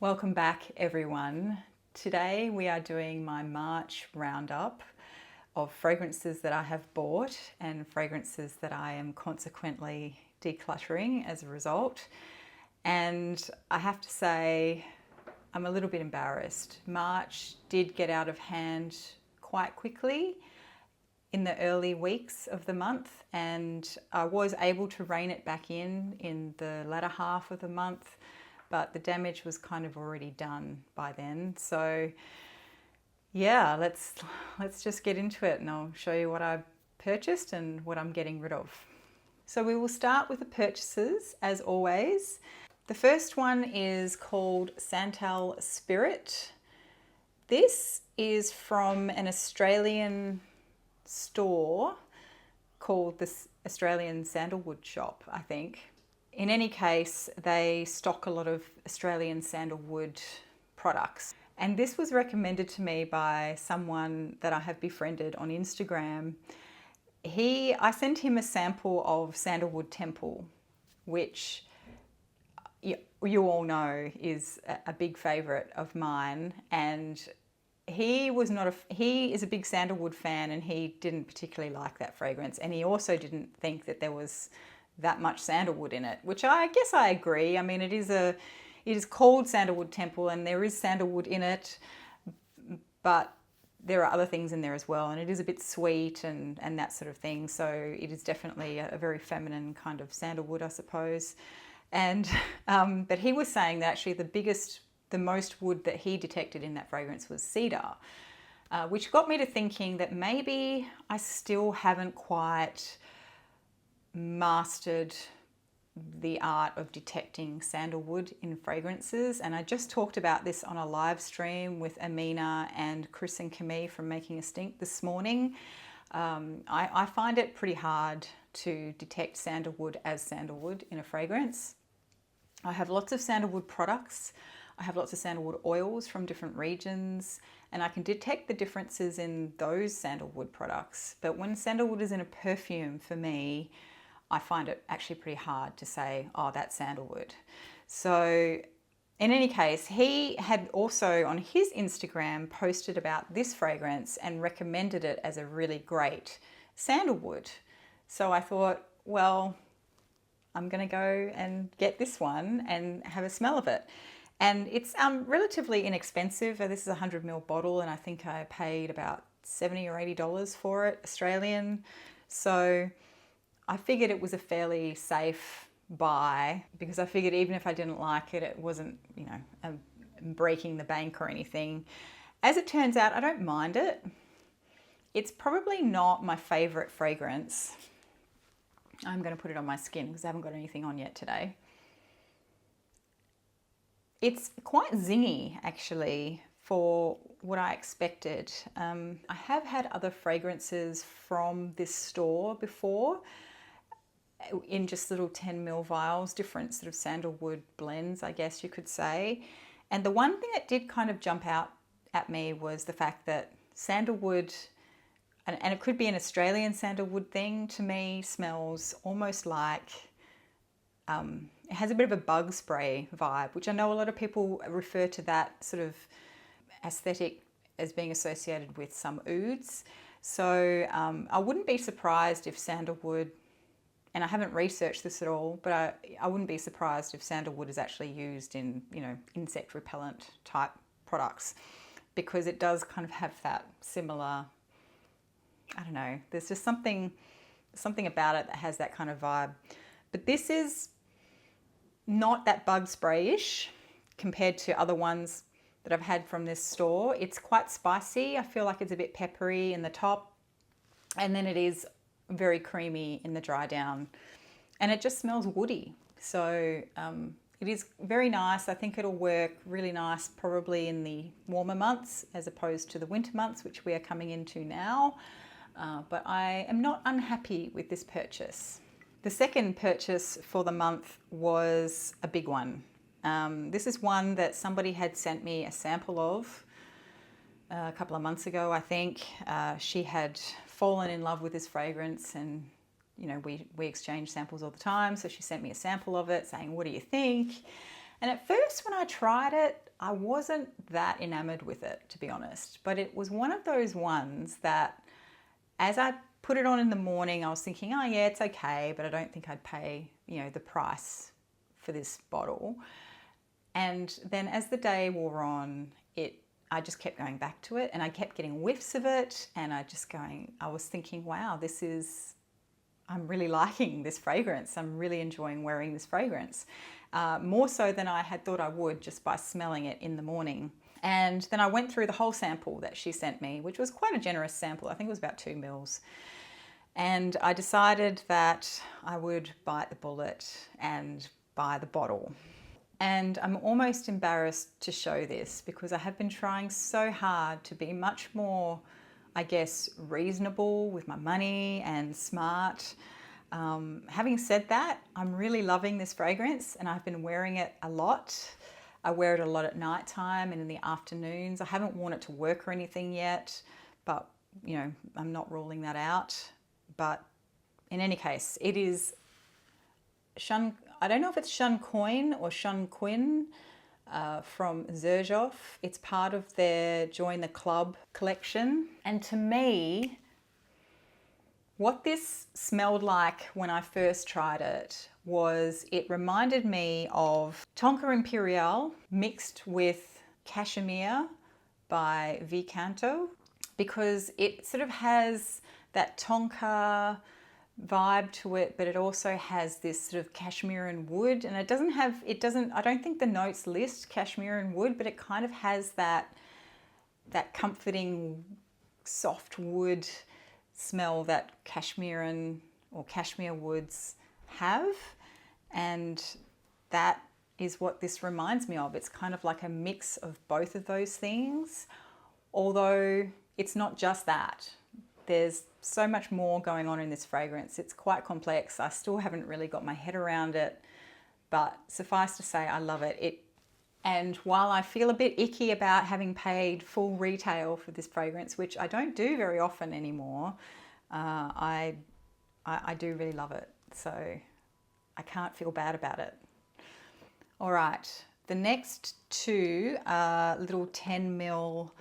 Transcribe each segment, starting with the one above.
Welcome back, everyone. Today we are doing my March roundup of fragrances that I have bought and fragrances that I am consequently decluttering as a result. And I have to say, I'm a little bit embarrassed. March did get out of hand quite quickly in the early weeks of the month, and I was able to rein it back in the latter half of the month, but the damage was kind of already done by then. So yeah, let's just get into it and I'll show you what I purchased and what I'm getting rid of. So we will start with the purchases as always. The first one is called Santal Spirit. This is from an Australian store called the Australian Sandalwood Shop, I think. In any case, they stock a lot of Australian sandalwood products. And this was recommended to me by someone that I have befriended on Instagram. I sent him a sample of Sandalwood Temple, which you all know is a big favourite of mine. And he is a big sandalwood fan, and he didn't particularly like that fragrance. And he also didn't think that there was that much sandalwood in it, which I guess I agree. I mean, it is called Sandalwood Temple and there is sandalwood in it, but there are other things in there as well, and it is a bit sweet and that sort of thing. So it is definitely a very feminine kind of sandalwood, I suppose. And but he was saying that actually the most wood that he detected in that fragrance was cedar, which got me to thinking that maybe I still haven't quite mastered the art of detecting sandalwood in fragrances. And I just talked about this on a live stream with Amina and Chris and Camille from Making a Stink this morning. I find it pretty hard to detect sandalwood as sandalwood in a fragrance. I have lots of sandalwood products. I have lots of sandalwood oils from different regions, and I can detect the differences in those sandalwood products. But when sandalwood is in a perfume, for me, I find it actually pretty hard to say, oh, that's sandalwood. So in any case, he had also on his Instagram posted about this fragrance and recommended it as a really great sandalwood. So I thought, well, I'm going to go and get this one and have a smell of it. And it's relatively inexpensive. This is a 100 ml bottle, and I think I paid about $70 or $80 for it, Australian. So I figured it was a fairly safe buy, because I figured even if I didn't like it, it wasn't, breaking the bank or anything. As it turns out, I don't mind it. It's probably not my favorite fragrance. I'm going to put it on my skin because I haven't got anything on yet today. It's quite zingy, actually, for what I expected. I have had other fragrances from this store before in just little 10 ml vials, different sort of sandalwood blends, I guess you could say. And the one thing that did kind of jump out at me was the fact that sandalwood, and it could be an Australian sandalwood thing, to me smells almost like, it has a bit of a bug spray vibe, which I know a lot of people refer to that sort of aesthetic as being associated with some ouds. So I wouldn't be surprised if sandalwood, and I haven't researched this at all, but I wouldn't be surprised if sandalwood is actually used in, insect repellent type products, because it does kind of have that similar, I don't know, there's just something about it that has that kind of vibe. But this is not that bug spray-ish compared to other ones that I've had from this store. It's quite spicy. I feel like it's a bit peppery in the top, and then it is very creamy in the dry down, and it just smells woody. So it is very nice. I think it'll work really nice probably in the warmer months as opposed to the winter months, which we are coming into now. But I am not unhappy with this purchase. The second purchase for the month was a big one. This is one that somebody had sent me a sample of a couple of months ago, I think. She had fallen in love with this fragrance, and we exchange samples all the time. So she sent me a sample of it saying, what do you think? And at first when I tried it, I wasn't that enamored with it, to be honest. But it was one of those ones that as I put it on in the morning, I was thinking, oh yeah, it's okay, but I don't think I'd pay, the price for this bottle. And then as the day wore on, I just kept going back to it, and I kept getting whiffs of it, and I was thinking, wow, I'm really liking this fragrance. I'm really enjoying wearing this fragrance. More so than I had thought I would just by smelling it in the morning. And then I went through the whole sample that she sent me, which was quite a generous sample. I think it was about 2 mils. And I decided that I would bite the bullet and buy the bottle. And I'm almost embarrassed to show this because I have been trying so hard to be much more, I guess, reasonable with my money and smart. Having said that, I'm really loving this fragrance and I've been wearing it a lot. I wear it a lot at night time and in the afternoons. I haven't worn it to work or anything yet, but I'm not ruling that out. But in any case, it is I don't know if it's Shunkoin or Shunkoin from Xerjoff. It's part of their Join the Club collection. And to me, what this smelled like when I first tried it reminded me of Tonka Imperial mixed with Cashmere by Vicanto, because it sort of has that Tonka vibe to it, but it also has this sort of cashmere and wood, and I don't think the notes list cashmere and wood, but it kind of has that comforting soft wood smell that cashmere woods have, and that is what this reminds me of. It's kind of like a mix of both of those things, although it's not just that. There's so much more going on in this fragrance. It's quite complex. I still haven't really got my head around it, but suffice to say, I love it. And while I feel a bit icky about having paid full retail for this fragrance, which I don't do very often anymore, I do really love it. So I can't feel bad about it. All right, the next two are little 10 ml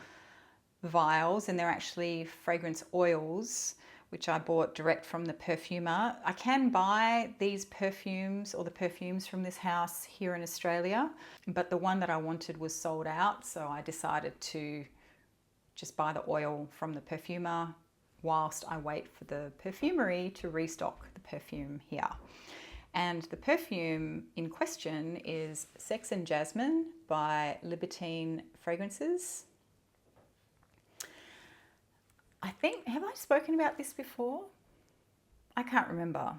vials, and they're actually fragrance oils, which I bought direct from the perfumer. I can buy these perfumes or the perfumes from this house here in Australia, but the one that I wanted was sold out, so I decided to just buy the oil from the perfumer whilst I wait for the perfumery to restock the perfume here. And the perfume in question is Sex and Jasmine by Libertine Fragrances. Have I spoken about this before? I can't remember.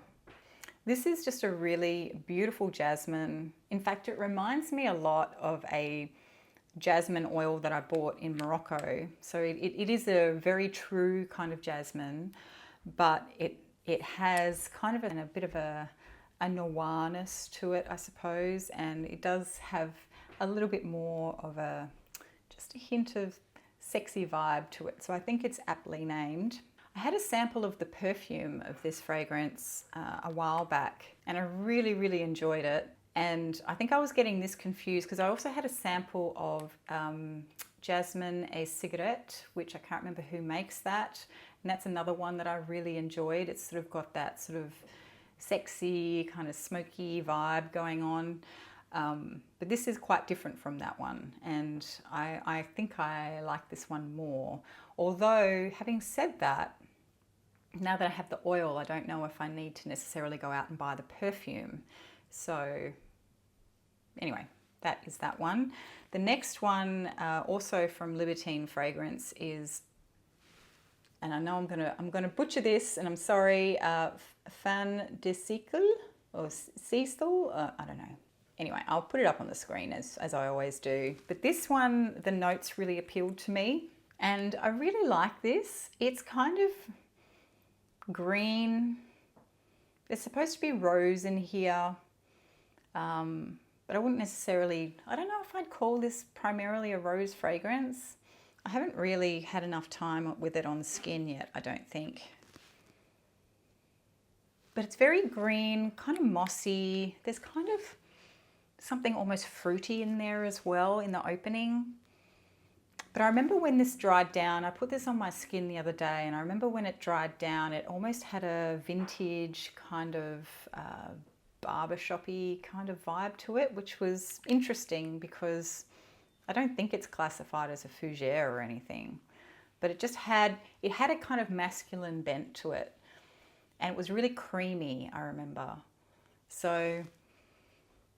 This is just a really beautiful jasmine. In fact, it reminds me a lot of a jasmine oil that I bought in Morocco. So it is a very true kind of jasmine, but it has kind of a bit of a noirness to it, I suppose, and it does have a little bit more of just a hint of sexy vibe to it. So I think it's aptly named. I had a sample of the perfume of this fragrance a while back, and I really, really enjoyed it. And I think I was getting this confused because I also had a sample of Jasmine a Cigarette, which I can't remember who makes that. And that's another one that I really enjoyed. It's sort of got that sort of sexy, kind of smoky vibe going on. But this is quite different from that one, and I think I like this one more. Although, having said that, now that I have the oil, I don't know if I need to necessarily go out and buy the perfume. So anyway, that is that one. The next one, also from Libertine Fragrance, is, and I know I'm gonna butcher this, and I'm sorry, Fan de Siecle or Siecle, I don't know. Anyway, I'll put it up on the screen as I always do. But this one, the notes really appealed to me, and I really like this. It's kind of green. There's supposed to be rose in here, but I wouldn't necessarily, I don't know if I'd call this primarily a rose fragrance. I haven't really had enough time with it on the skin yet, I don't think. But it's very green, kind of mossy. There's kind of something almost fruity in there as well in the opening. But I remember when this dried down, I put this on my skin the other day, and I remember when it dried down, it almost had a vintage kind of barbershop-y kind of vibe to it, which was interesting because I don't think it's classified as a fougere or anything, but it just had a kind of masculine bent to it, and it was really creamy, I remember. So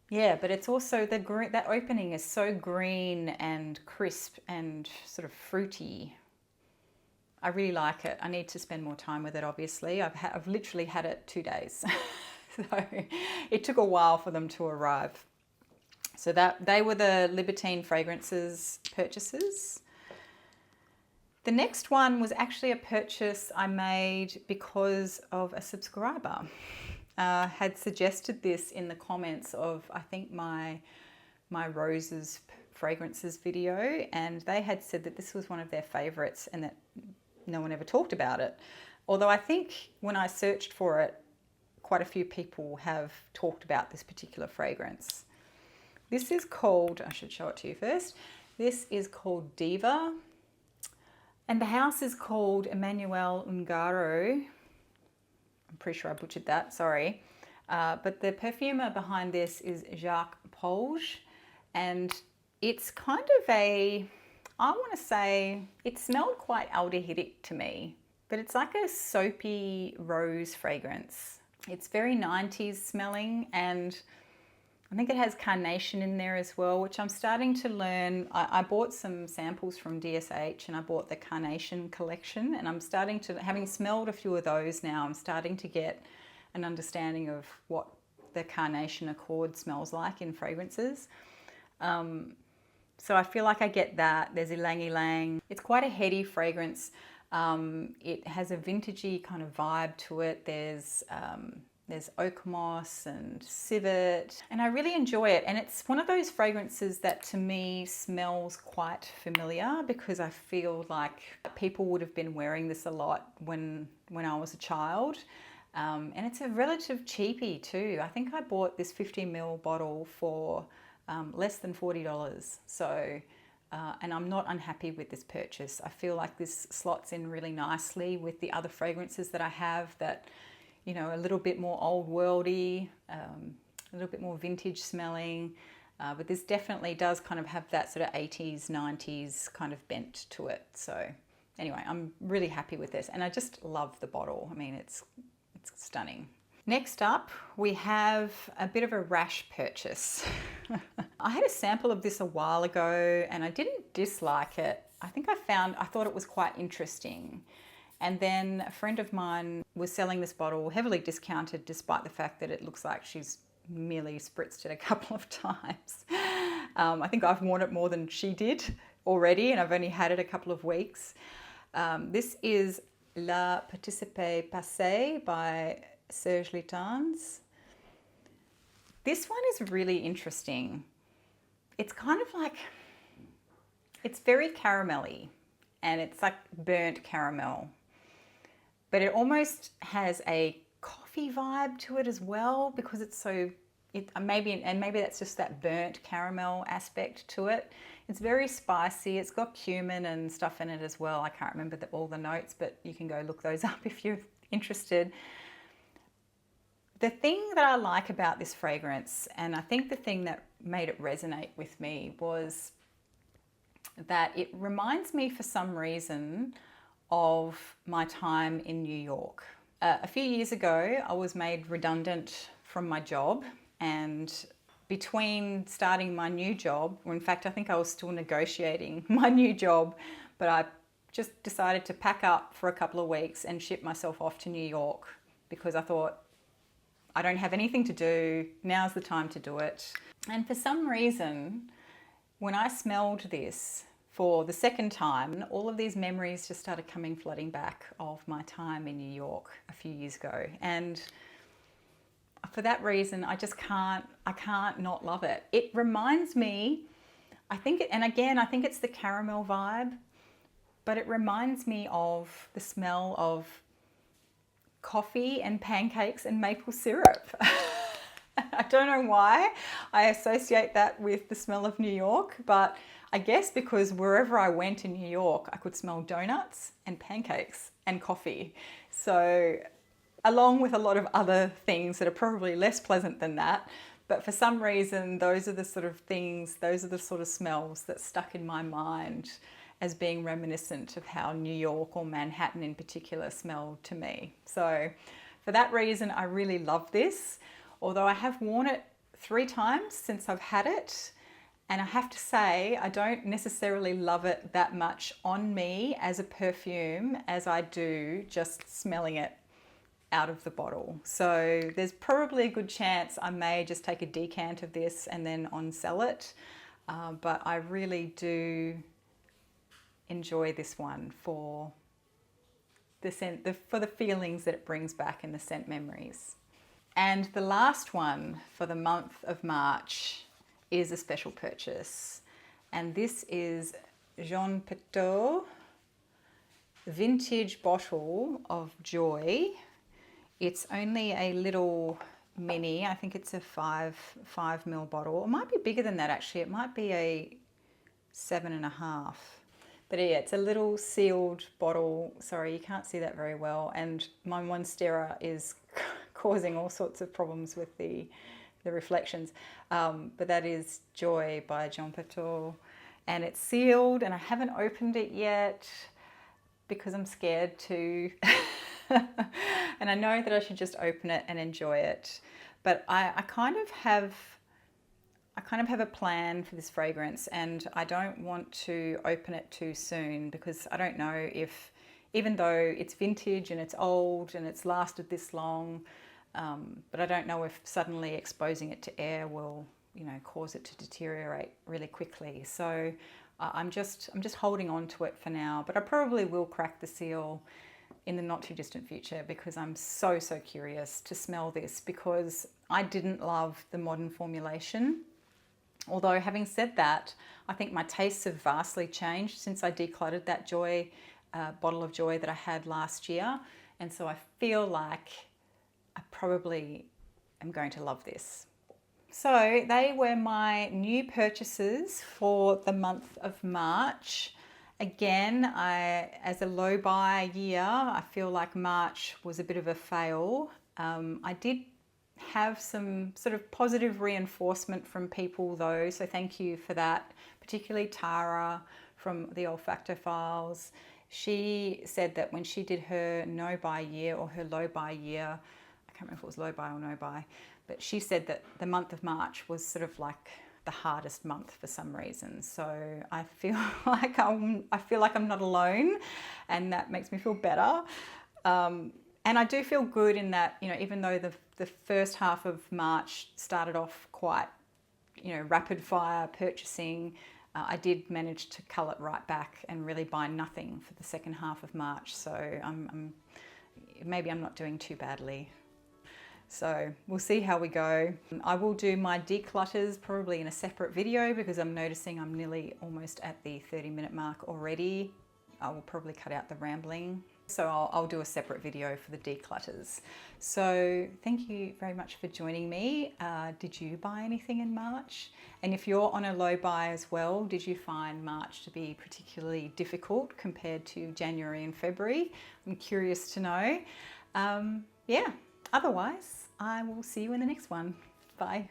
yeah, but it's also that opening is so green and crisp and sort of fruity. I really like it. I need to spend more time with it, obviously. I've literally had it 2 days. So it took a while for them to arrive. So they were the Libertine fragrances purchases. The next one was actually a purchase I made because of a subscriber. Had suggested this in the comments of, I think, my roses fragrances video, and they had said that this was one of their favorites and that no one ever talked about it. Although I think when I searched for it, quite a few people have talked about this particular fragrance. This is called, I should show it to you first. This is called Diva, and the house is called Emmanuel Ungaro. I'm pretty sure I butchered that, sorry. But the perfumer behind this is Jacques Polge, and it's kind of I want to say, it smelled quite aldehydic to me, but it's like a soapy rose fragrance. It's very 90s smelling, and I think it has carnation in there as well, which I'm starting to learn. I bought some samples from DSH, and I bought the Carnation collection, and I'm starting to, having smelled a few of those now, I'm starting to get an understanding of what the Carnation Accord smells like in fragrances. So I feel like I get that. There's ylang ylang. It's quite a heady fragrance. It has a vintagey kind of vibe to it. There's oak moss and civet, and I really enjoy it. And it's one of those fragrances that to me smells quite familiar because I feel like people would have been wearing this a lot when I was a child. And it's a relative cheapie too. I think I bought this 50ml bottle for less than $40. So, and I'm not unhappy with this purchase. I feel like this slots in really nicely with the other fragrances that I have that, you know, a little bit more old worldy, a little bit more vintage smelling, but this definitely does kind of have that sort of 80s, 90s kind of bent to it. So anyway, I'm really happy with this, and I just love the bottle. I mean, it's stunning. Next up, we have a bit of a rash purchase. I had a sample of this a while ago and I didn't dislike it. I thought it was quite interesting. And then a friend of mine was selling this bottle heavily discounted, despite the fact that it looks like she's merely spritzed it a couple of times. I think I've worn it more than she did already, and I've only had it a couple of weeks. This is La Participe Passé by Serge Lutens. This one is really interesting. It's kind of like, it's very caramelly, and it's like burnt caramel. But it almost has a coffee vibe to it as well because it's so, maybe that's just that burnt caramel aspect to it. It's very spicy. It's got cumin and stuff in it as well. I can't remember all the notes, but you can go look those up if you're interested. The thing that I like about this fragrance, and I think the thing that made it resonate with me, was that it reminds me for some reason of my time in New York. A few years ago, I was made redundant from my job, and between starting my new job, or in fact, I think I was still negotiating my new job, but I just decided to pack up for a couple of weeks and ship myself off to New York because I thought, I don't have anything to do, now's the time to do it. And for some reason, when I smelled this for the second time, all of these memories just started flooding back of my time in New York a few years ago. And for that reason, I can't not love it. It reminds me, I think it's the caramel vibe, but it reminds me of the smell of coffee and pancakes and maple syrup. I don't know why I associate that with the smell of New York, but I guess because wherever I went in New York, I could smell donuts and pancakes and coffee. So along with a lot of other things that are probably less pleasant than that, but for some reason, those are the sort of things, those are the sort of smells that stuck in my mind as being reminiscent of how New York or Manhattan in particular smelled to me. So for that reason, I really love this. Although I have worn it 3 times since I've had it, and I have to say I don't necessarily love it that much on me as a perfume as I do just smelling it out of the bottle. So there's probably a good chance I may just take a decant of this and then on-sell it, but I really do enjoy this one for the scent, for the feelings that it brings back and the scent memories. And the last one for the month of March is a special purchase. And this is Patou vintage bottle of Joy. It's only a little mini, I think it's a 5 ml bottle. It might be bigger than that actually, it might be a 7.5. But yeah, it's a little sealed bottle. Sorry, you can't see that very well. And my Monstera is causing all sorts of problems with the reflections. But that is Joy by Patou. And it's sealed and I haven't opened it yet because I'm scared to. And I know that I should just open it and enjoy it. But I kind of have a plan for this fragrance, and I don't want to open it too soon because I don't know if, even though it's vintage and it's old and it's lasted this long, but I don't know if suddenly exposing it to air will, you know, cause it to deteriorate really quickly. So I'm just holding on to it for now, but I probably will crack the seal in the not too distant future because I'm so curious to smell this, because I didn't love the modern formulation. Although having said that, I think my tastes have vastly changed since I decluttered that Joy bottle of Joy that I had last year, and so I feel like I probably am going to love this. So they were my new purchases for the month of March. Again, as a low buy year, I feel like March was a bit of a fail. I did have some sort of positive reinforcement from people though, so thank you for that, particularly Tara from the Olfacto Files. She said that when she did her no buy year or her low buy year, I can't remember if it was low buy or no buy, but she said that the month of March was sort of like the hardest month for some reason. So I feel like I'm not alone, and that makes me feel better. And I do feel good in that, you know, even though the first half of March started off quite, you know, rapid fire purchasing, I did manage to cull it right back and really buy nothing for the second half of March. So maybe I'm not doing too badly. So we'll see how we go. I will do my declutters probably in a separate video because I'm noticing I'm nearly almost at the 30-minute mark already. I will probably cut out the rambling. So I'll do a separate video for the declutters. So thank you very much for joining me. Did you buy anything in March? And if you're on a low buy as well, did you find March to be particularly difficult compared to January and February? I'm curious to know. Yeah, otherwise, I will see you in the next one. Bye.